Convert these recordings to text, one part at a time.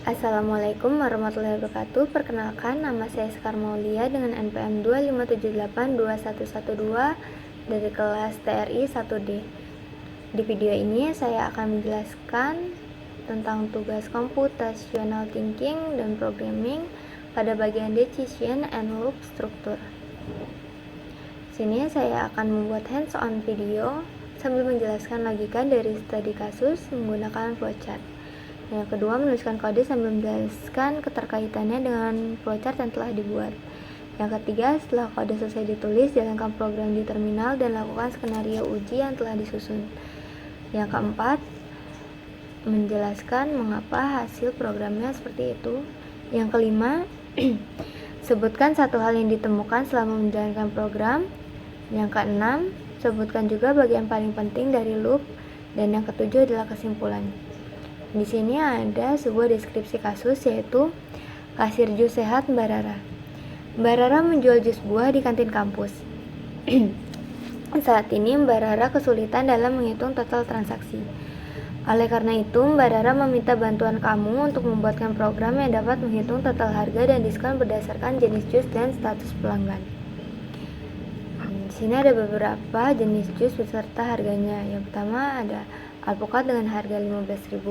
Assalamualaikum warahmatullahi wabarakatuh. Perkenalkan, nama saya Sekar Maulia dengan NPM 257821112 dari kelas TRI 1D. Di video ini saya akan menjelaskan tentang tugas computational thinking dan programming pada bagian decision and loop structure. Sini saya akan membuat hands-on video sambil menjelaskan logika dari studi kasus menggunakan flowchart. Yang kedua, menuliskan kode sambil menjelaskan keterkaitannya dengan flowchart yang telah dibuat. Yang ketiga, setelah kode selesai ditulis, jalankan program di terminal dan lakukan skenario uji yang telah disusun. Yang keempat, menjelaskan mengapa hasil programnya seperti itu. Yang kelima, sebutkan satu hal yang ditemukan selama menjalankan program. Yang keenam, sebutkan juga bagian paling penting dari loop. Dan yang ketujuh adalah kesimpulan. Di sini ada sebuah deskripsi kasus, yaitu kasir jus sehat Mbak Rara. Mbak Rara menjual jus buah di kantin kampus. Saat ini Mbak Rara kesulitan dalam menghitung total transaksi. Oleh karena itu, Mbak Rara meminta bantuan kamu untuk membuatkan program yang dapat menghitung total harga dan diskon berdasarkan jenis jus dan status pelanggan. Di sini ada beberapa jenis jus beserta harganya. Yang pertama ada alpukat dengan harga 15.000,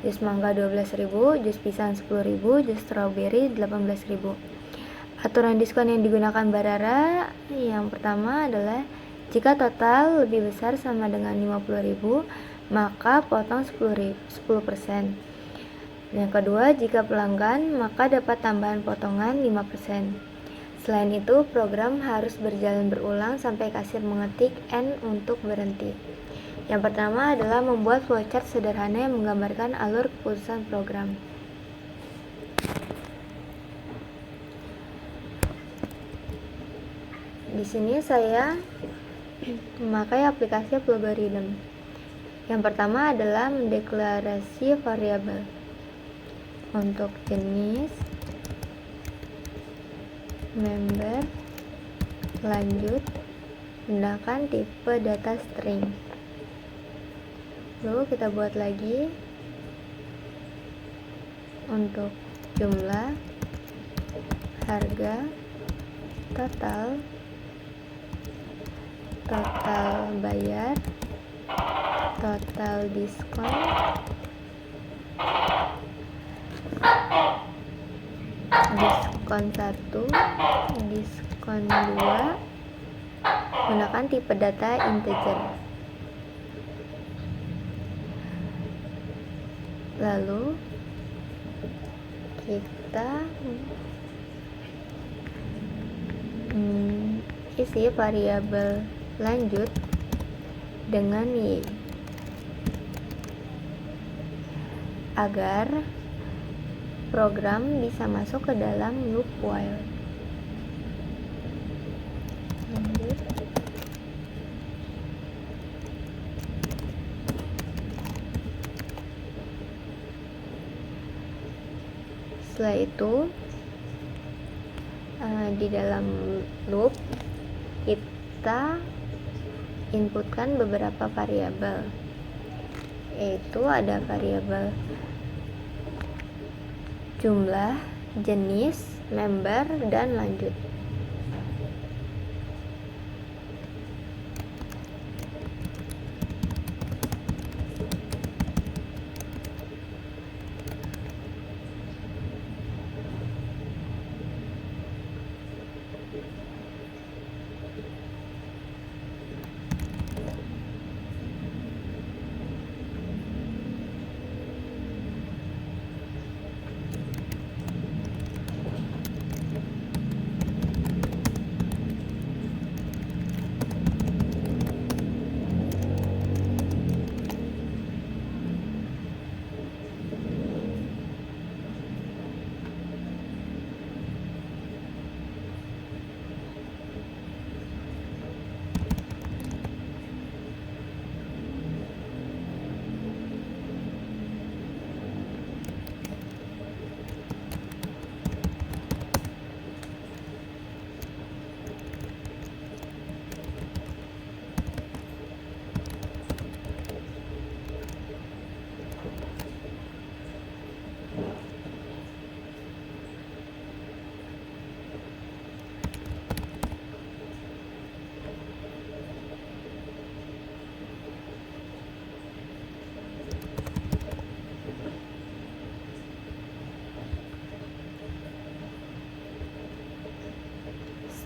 jus mangga 12.000, jus pisang 10.000, jus strawberry 18.000. Aturan diskon yang digunakan Mbak Rara yang pertama adalah jika total lebih besar sama dengan 50.000, maka potong 10%. Yang kedua, jika pelanggan, maka dapat tambahan potongan 5%. Selain itu, program harus berjalan berulang sampai kasir mengetik N untuk berhenti. Yang pertama adalah membuat flowchart sederhana yang menggambarkan alur keputusan program. Di sini saya memakai aplikasi Flogorithm. Yang pertama adalah mendeklarasi variabel. Untuk jenis, member, lanjut, gunakan tipe data string. Lalu kita buat lagi untuk jumlah, harga, total bayar, total diskon, diskon 1, diskon 2, gunakan tipe data integer. Lalu kita isi variabel lanjut dengan y agar program bisa masuk ke dalam loop while. Lanjut. Setelah itu di dalam loop kita inputkan beberapa variabel, yaitu ada variabel jumlah, jenis, member, dan lanjut.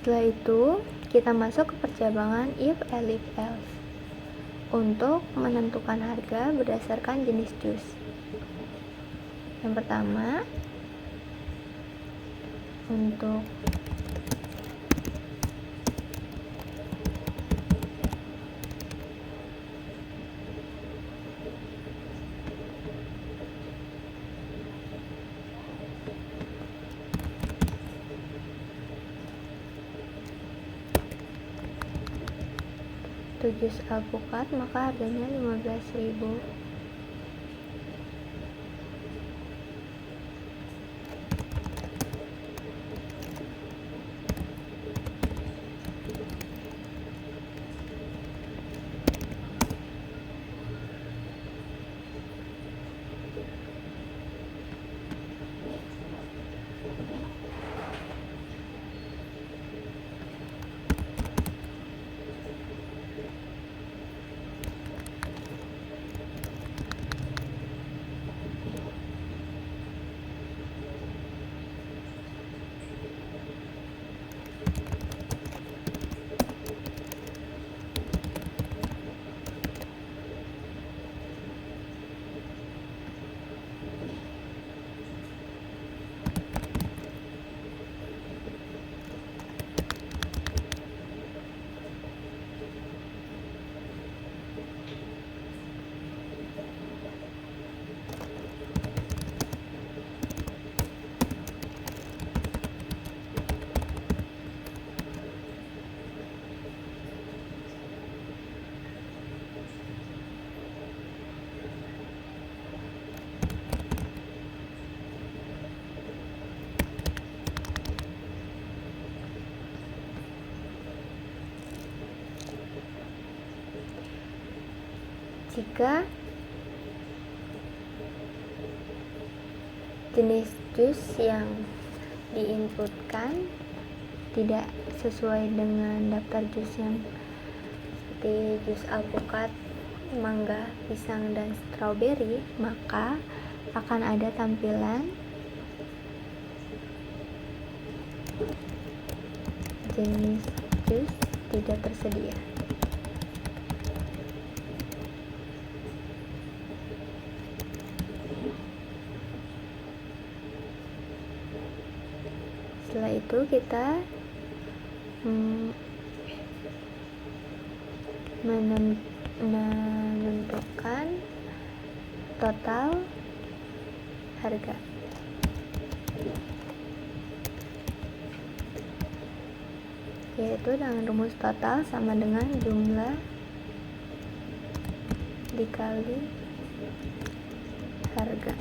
Setelah itu, kita masuk ke percabangan if, elif, else untuk menentukan harga berdasarkan jenis jus. Yang pertama, untuk jus alpukat maka harganya 15.000. Jika jenis jus yang diinputkan tidak sesuai dengan daftar jus yang seperti jus alpukat, mangga, pisang, dan stroberi, maka akan ada tampilan jenis jus tidak tersedia. Setelah itu kita menentukan total harga, yaitu dengan rumus total sama dengan jumlah dikali harga,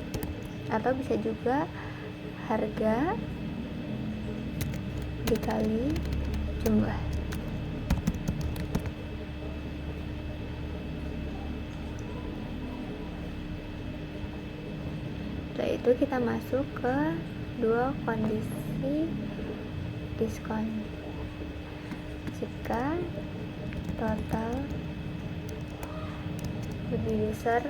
atau bisa juga harga dikali jumlah. Setelah itu kita masuk ke dua kondisi diskon. Jika total lebih besar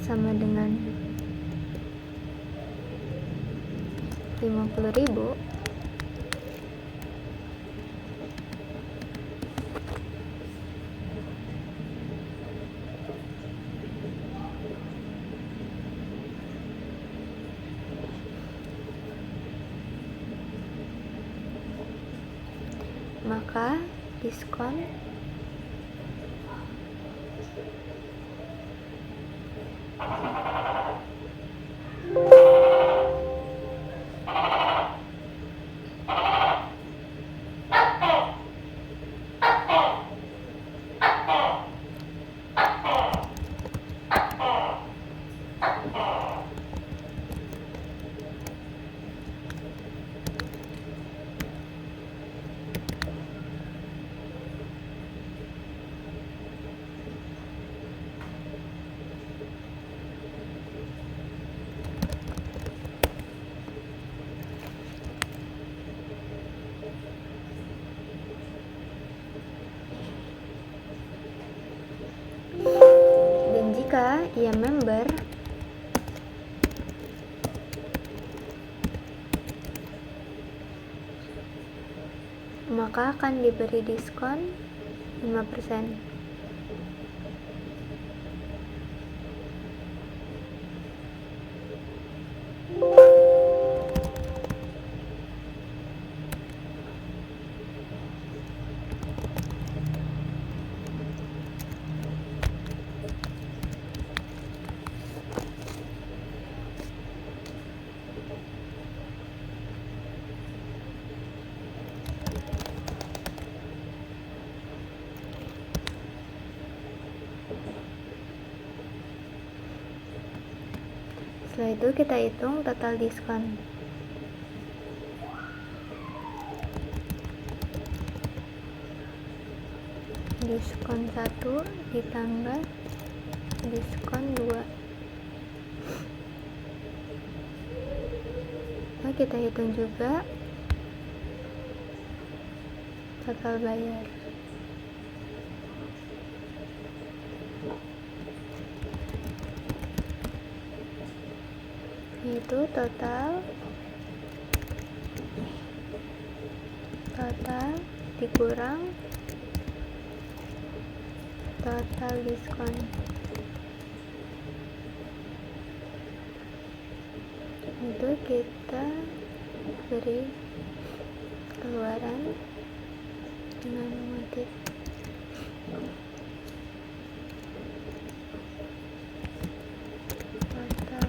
sama dengan 50.000, maka diskon jika ia member maka akan diberi diskon 5%. Setelah itu kita hitung total diskon. Diskon 1 ditambah diskon 2. Nah, kita hitung juga total bayar. Itu total dikurang total diskon. Itu kita beri keluaran dengan motif total.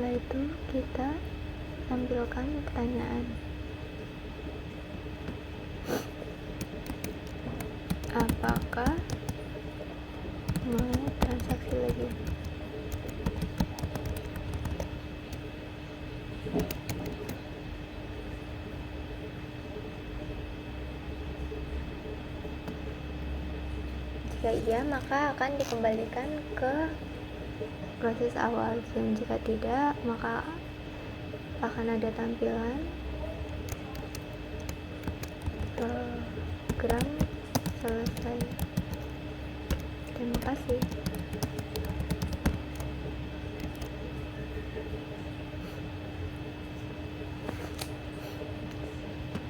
Setelah itu kita tampilkan pertanyaan. Apakah mau transaksi lagi? Jika iya, maka akan dikembalikan ke proses awal, dan jika tidak, maka akan ada tampilan program selesai. Terima kasih.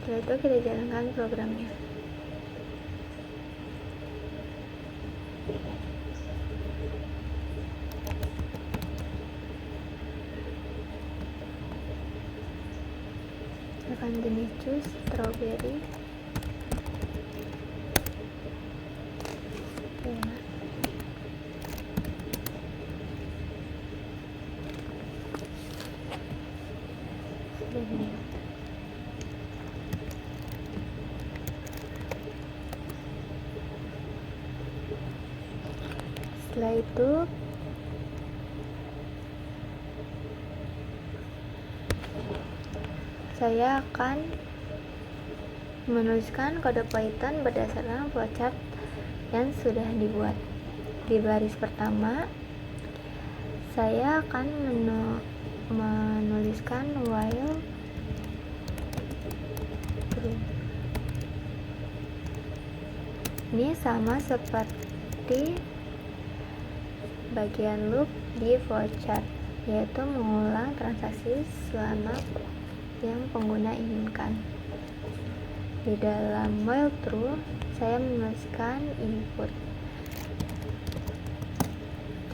Setelah itu kita jalankan programnya. Akan jenis jus strawberry 5. Setelah itu saya akan menuliskan kode Python berdasarkan flowchart yang sudah dibuat. Di baris pertama, saya akan menuliskan while true. Ini sama seperti bagian loop di flowchart, yaitu mengulang transaksi selama yang pengguna inginkan. Di dalam while true, saya menuliskan input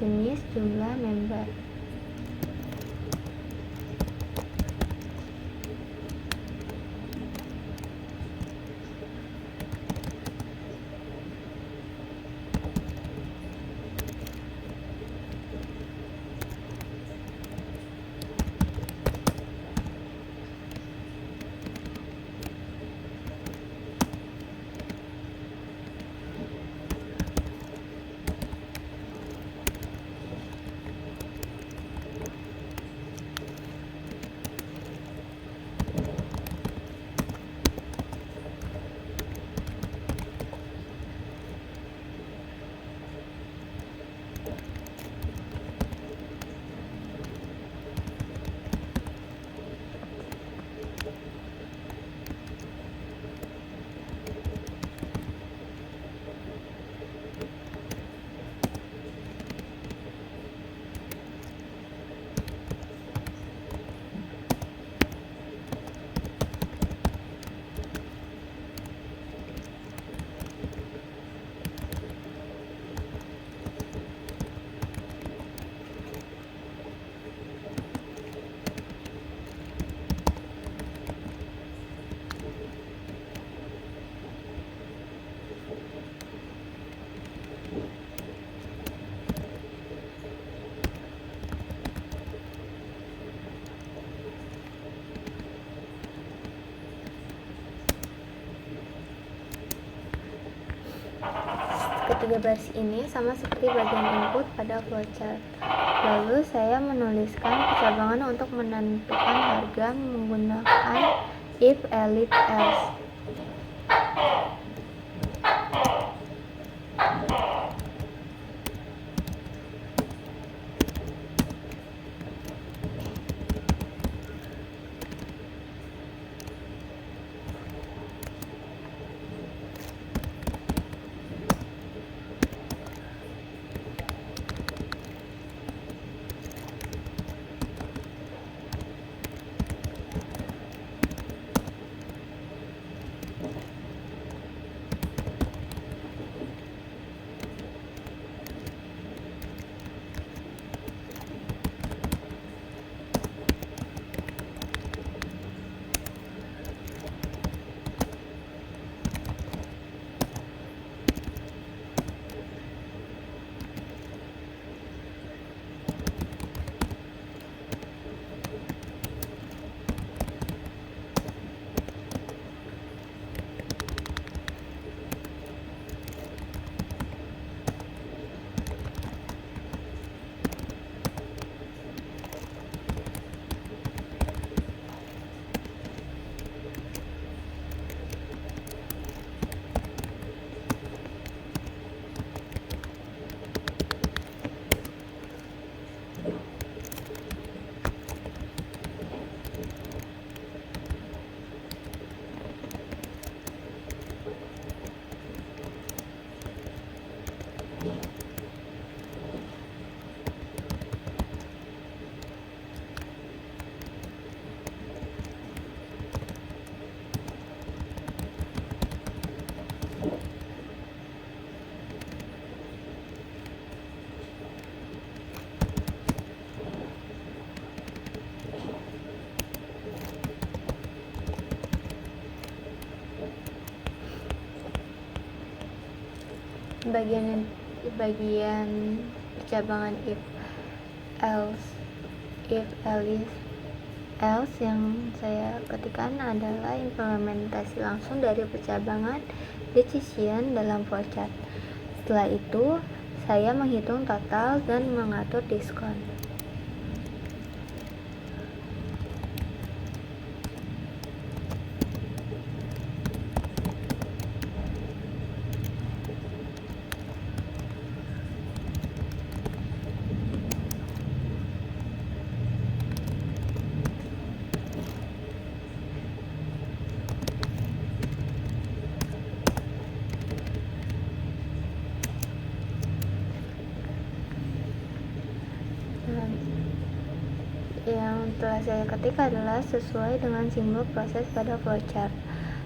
jenis jumlah member. ketiga baris ini sama seperti bagian input pada flowchart. Lalu saya menuliskan percabangan untuk menentukan harga menggunakan if, elif, else. Bagian percabangan if, else, else yang saya ketikkan adalah implementasi langsung dari percabangan decision dalam flowchart. Setelah itu, saya menghitung total dan mengatur diskon. Yang telah saya ketik adalah sesuai dengan simbol proses pada flowchart.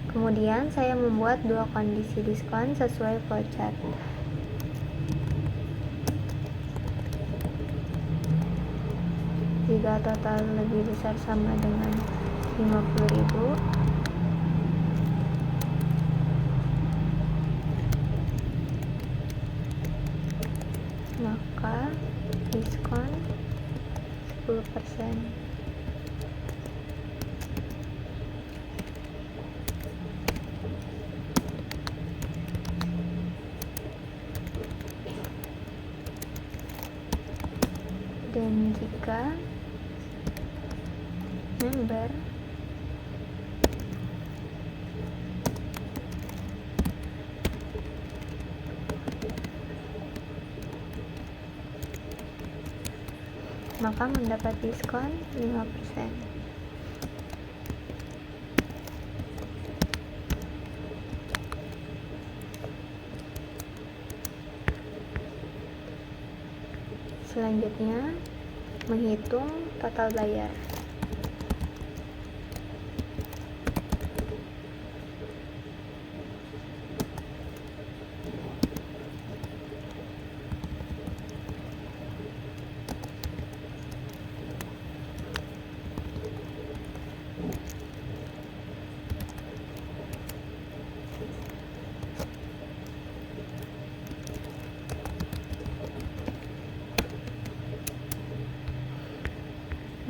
Kemudian saya membuat dua kondisi diskon sesuai flowchart. Jika total lebih besar sama dengan 50.000, maka diskon 10%. Dan jika member maka mendapat diskon 5%. Selanjutnya, menghitung total bayar.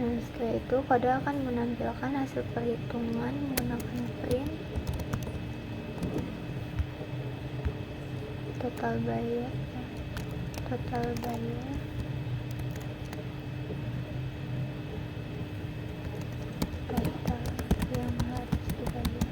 Nah, setelah itu kode akan menampilkan hasil perhitungan menggunakan print total bayar total yang harus dibayar.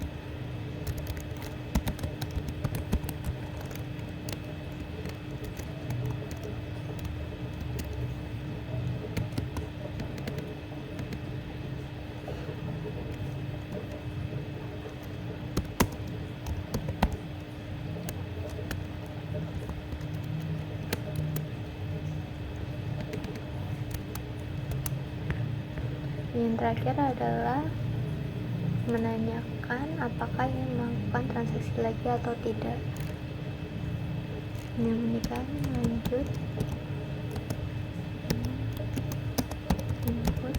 Yang terakhir adalah menanyakan apakah ingin melakukan transaksi lagi atau tidak. Ini menikah lanjut input.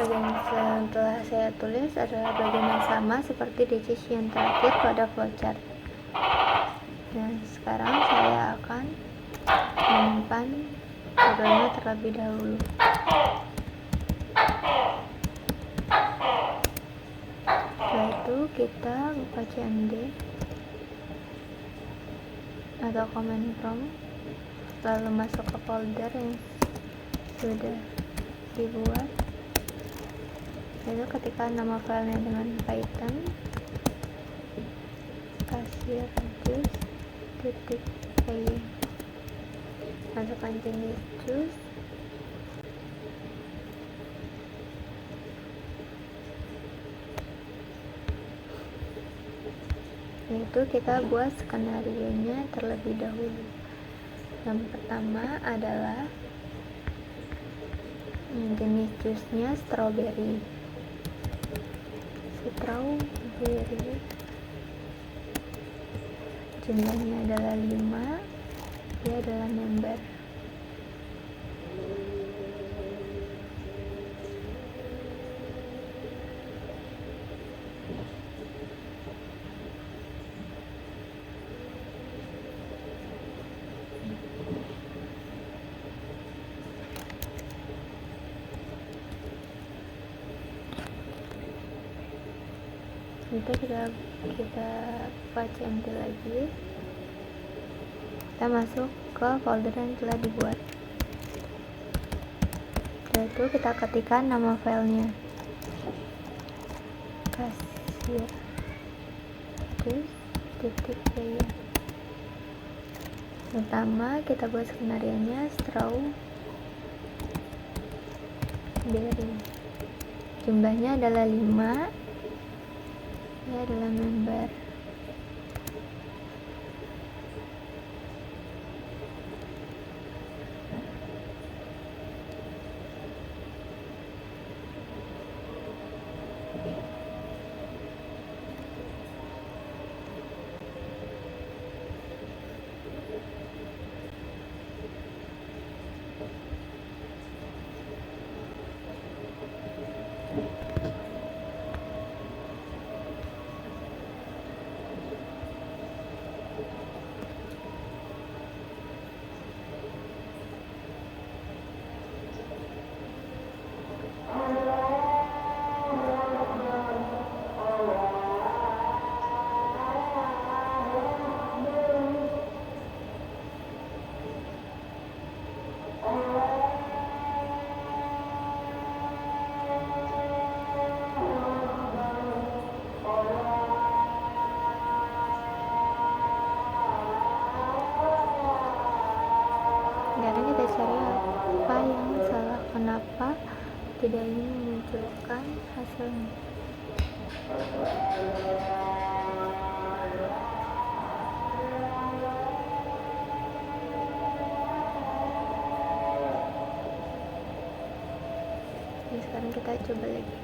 Bagian setelah saya tulis adalah bagian yang sama seperti decision terakhir pada flowchart. Dan sekarang saya akan menyimpan programnya terlebih dahulu. Setelah itu kita buka CMD atau command prompt, lalu masuk ke folder yang sudah dibuat. Lalu ketikkan nama filenya dengan Python cashier_juice.py, masukkan jenis juice, yaitu kita buat skenario-nya terlebih dahulu. Yang pertama adalah jenis jusnya strawberry. Jumlahnya adalah 5, dia adalah member. Itu kita buka CMD lagi, kita masuk ke folder yang telah dibuat. Setelah itu kita ketikkan nama filenya cashier_juice.py. Pertama kita buat skenarionya strawberry, jumlahnya adalah 5, dia adalah member. Sekarang kita cari apa yang salah, kenapa tidak ingin memunculkan hasilnya. Ini sekarang kita coba lagi.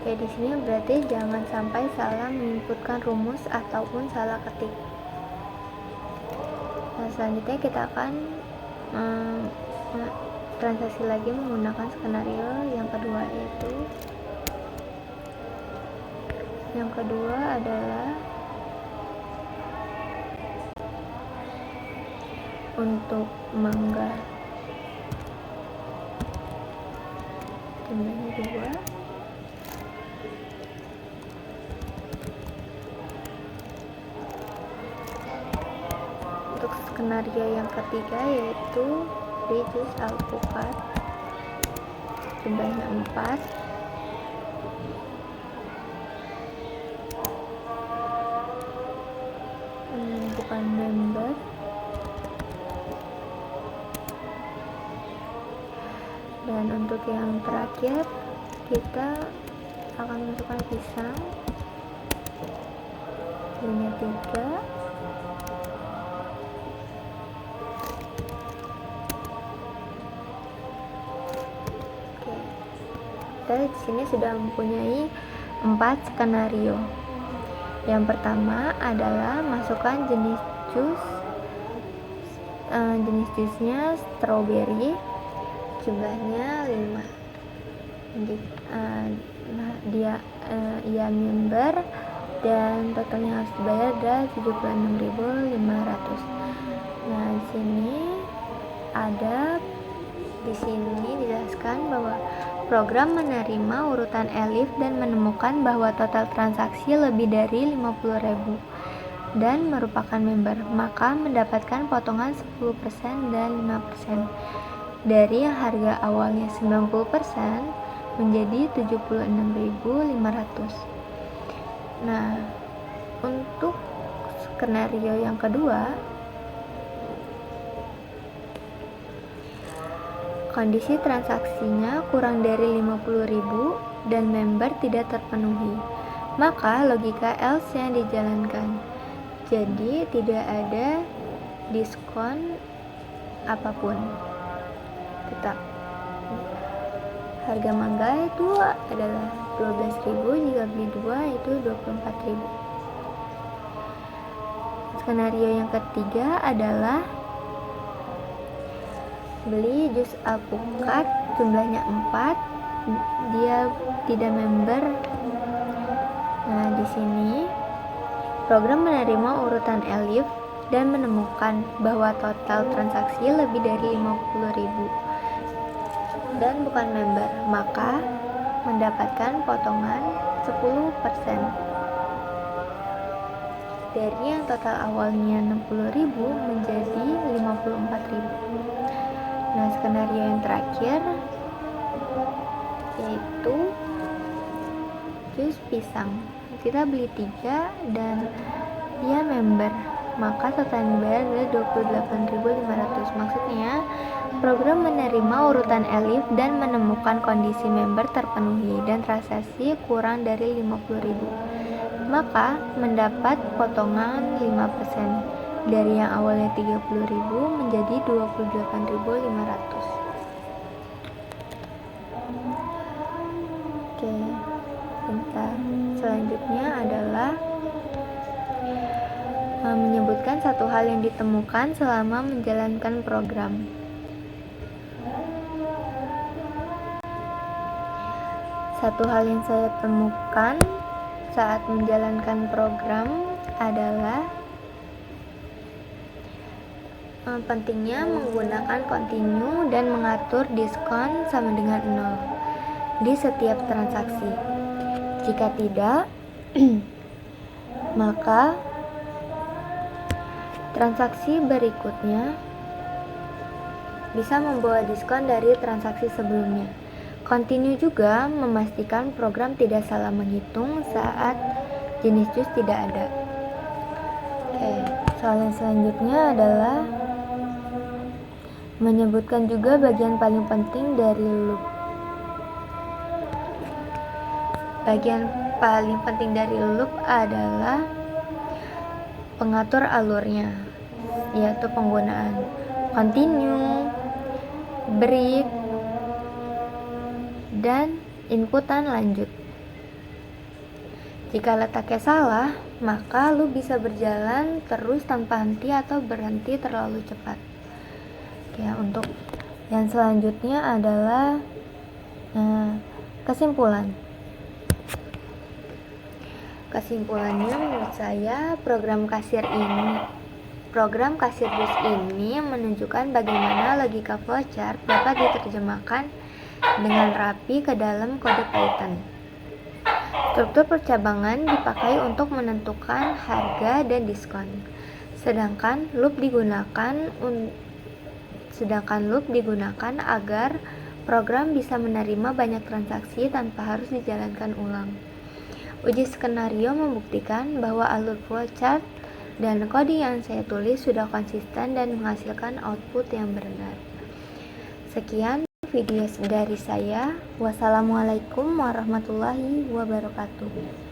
Oke, di sini berarti jangan sampai salah menginputkan rumus ataupun salah ketik. Nah, selanjutnya kita akan transaksi lagi menggunakan skenario yang kedua, yaitu yang kedua adalah untuk mangga jumlahnya 2. Untuk skenario yang ketiga yaitu reduce alpukat jumlahnya 4. Bukan member. Dan untuk yang terakhir kita akan masukkan pisang jumlahnya 3. Kita di sini sudah mempunyai 4 skenario. Yang pertama adalah masukkan jenis jus, jenis jusnya strawberry, jumlahnya 5. Dia member, dan total yang harus dibayar adalah 76.500. Nah, di sini dijelaskan bahwa program menerima urutan elif dan menemukan bahwa total transaksi lebih dari 50.000 dan merupakan member, maka mendapatkan potongan 10% dan 5% dari harga awalnya 90% menjadi 76.500. Nah, untuk skenario yang kedua, kondisi transaksinya kurang dari 50.000 dan member tidak terpenuhi, maka logika else yang dijalankan. Jadi tidak ada diskon apapun, tetap harga mangga itu adalah 12.000, jika beli 2 itu 24.000. Skenario yang ketiga adalah beli jus alpukat jumlahnya 4, dia tidak member. Nah, di sini program menerima urutan elif dan menemukan bahwa total transaksi lebih dari 50.000 dan bukan member, maka mendapatkan potongan 10% dari yang total awalnya 60.000 menjadi 54.000. Nah, skenario yang terakhir yaitu jus pisang. Kita beli 3 dan dia member, maka total yang dibayar adalah 28.500. Maksudnya, program menerima urutan elif dan menemukan kondisi member terpenuhi dan transaksi kurang dari 50.000, maka mendapat potongan 5% dari yang awalnya 30.000 menjadi 28.500. Oke, bentar. Selanjutnya adalah menyebutkan satu hal yang ditemukan selama menjalankan program. Satu hal yang saya temukan saat menjalankan program adalah pentingnya menggunakan continue dan mengatur diskon sama dengan 0 di setiap transaksi. Jika tidak, maka transaksi berikutnya bisa membawa diskon dari transaksi sebelumnya. Continue juga memastikan program tidak salah menghitung saat jenis jus tidak ada. Oke, soal yang selanjutnya adalah menyebutkan juga bagian paling penting dari loop. Bagian paling penting dari loop adalah pengatur alurnya, yaitu penggunaan continue, break, dan inputan lanjut. Jika letaknya salah, maka loop bisa berjalan terus tanpa henti atau berhenti terlalu cepat. Ya, untuk yang selanjutnya adalah kesimpulan. Kesimpulannya, menurut saya program kasir jus ini menunjukkan bagaimana logika flowchart dapat diterjemahkan dengan rapi ke dalam kode Python. Struktur percabangan dipakai untuk menentukan harga dan diskon, sedangkan loop digunakan agar program bisa menerima banyak transaksi tanpa harus dijalankan ulang. Uji skenario membuktikan bahwa alur flowchart dan kode yang saya tulis sudah konsisten dan menghasilkan output yang benar. Sekian video dari saya. Wassalamualaikum warahmatullahi wabarakatuh.